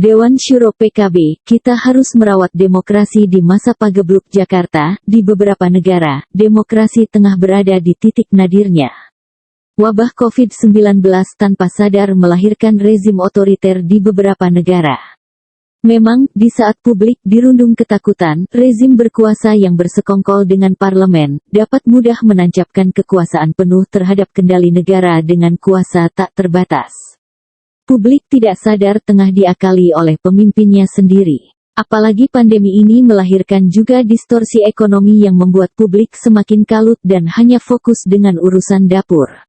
Dewan Syuro PKB, kita harus merawat demokrasi di masa pagebluk Jakarta. Di beberapa negara, demokrasi tengah berada di titik nadirnya. Wabah COVID-19 tanpa sadar melahirkan rezim otoriter di beberapa negara. Memang, di saat publik dirundung ketakutan, rezim berkuasa yang bersekongkol dengan parlemen, dapat mudah menancapkan kekuasaan penuh terhadap kendali negara dengan kuasa tak terbatas. Publik tidak sadar tengah diakali oleh pemimpinnya sendiri. Apalagi pandemi ini melahirkan juga distorsi ekonomi yang membuat publik semakin kalut dan hanya fokus dengan urusan dapur.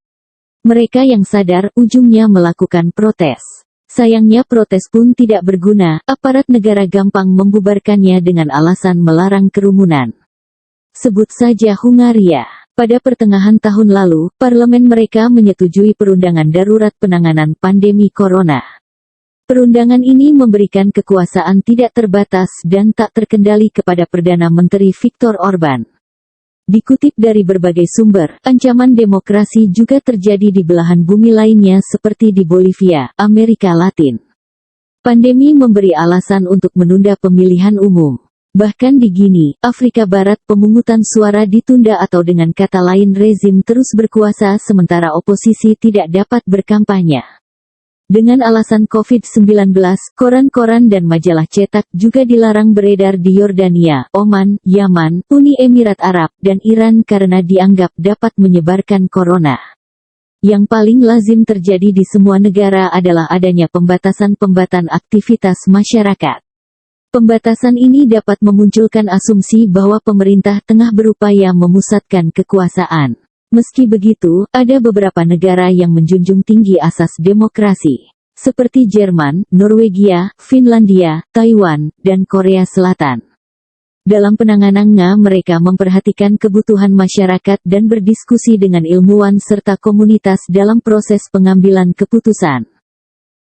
Mereka yang sadar ujungnya melakukan protes. Sayangnya protes pun tidak berguna, aparat negara gampang membubarkannya dengan alasan melarang kerumunan. Sebut saja Hungaria. Pada pertengahan tahun lalu, parlemen mereka menyetujui perundangan darurat penanganan pandemi corona. Perundangan ini memberikan kekuasaan tidak terbatas dan tak terkendali kepada Perdana Menteri Viktor Orban. Dikutip dari berbagai sumber, ancaman demokrasi juga terjadi di belahan bumi lainnya seperti di Bolivia, Amerika Latin. Pandemi memberi alasan untuk menunda pemilihan umum. Bahkan di Guinea, Afrika Barat, pemungutan suara ditunda atau dengan kata lain rezim terus berkuasa sementara oposisi tidak dapat berkampanye. Dengan alasan COVID-19, koran-koran dan majalah cetak juga dilarang beredar di Yordania, Oman, Yaman, Uni Emirat Arab, dan Iran karena dianggap dapat menyebarkan corona. Yang paling lazim terjadi di semua negara adalah adanya pembatasan aktivitas masyarakat. Pembatasan ini dapat memunculkan asumsi bahwa pemerintah tengah berupaya memusatkan kekuasaan. Meski begitu, ada beberapa negara yang menjunjung tinggi asas demokrasi, seperti Jerman, Norwegia, Finlandia, Taiwan, dan Korea Selatan. Dalam penanganannya mereka memperhatikan kebutuhan masyarakat dan berdiskusi dengan ilmuwan serta komunitas dalam proses pengambilan keputusan.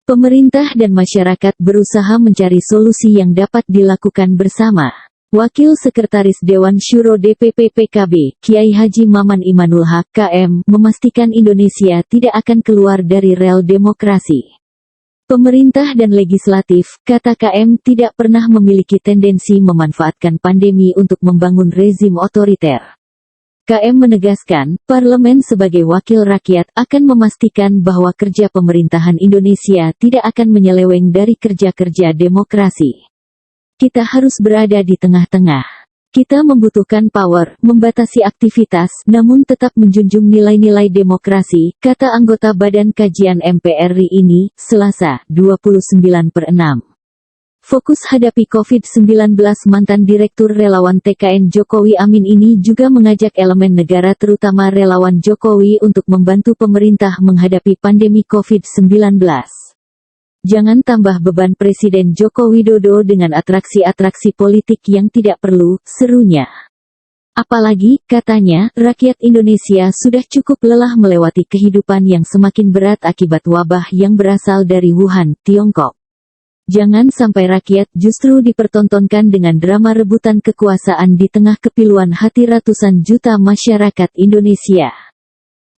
Pemerintah dan masyarakat berusaha mencari solusi yang dapat dilakukan bersama. Wakil Sekretaris Dewan Syuro DPP PKB, Kiai Haji Maman Imanul Haq KM, memastikan Indonesia tidak akan keluar dari rel demokrasi. Pemerintah dan legislatif, kata KM, tidak pernah memiliki tendensi memanfaatkan pandemi untuk membangun rezim otoriter. KM menegaskan, parlemen sebagai wakil rakyat akan memastikan bahwa kerja pemerintahan Indonesia tidak akan menyeleweng dari kerja-kerja demokrasi. Kita harus berada di tengah-tengah. Kita membutuhkan power, membatasi aktivitas, namun tetap menjunjung nilai-nilai demokrasi, kata anggota Badan Kajian MPRI ini, Selasa, 29/6. Fokus hadapi COVID-19. Mantan Direktur Relawan TKN Jokowi Amin ini juga mengajak elemen negara terutama relawan Jokowi untuk membantu pemerintah menghadapi pandemi COVID-19. Jangan tambah beban Presiden Joko Widodo dengan atraksi-atraksi politik yang tidak perlu, serunya. Apalagi, katanya, rakyat Indonesia sudah cukup lelah melewati kehidupan yang semakin berat akibat wabah yang berasal dari Wuhan, Tiongkok. Jangan sampai rakyat justru dipertontonkan dengan drama rebutan kekuasaan di tengah kepiluan hati ratusan juta masyarakat Indonesia.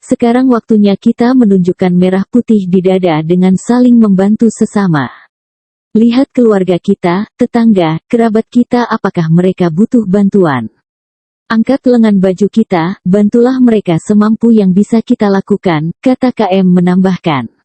Sekarang waktunya kita menunjukkan merah putih di dada dengan saling membantu sesama. Lihat keluarga kita, tetangga, kerabat kita apakah mereka butuh bantuan. Angkat lengan baju kita, bantulah mereka semampu yang bisa kita lakukan, kata KM menambahkan.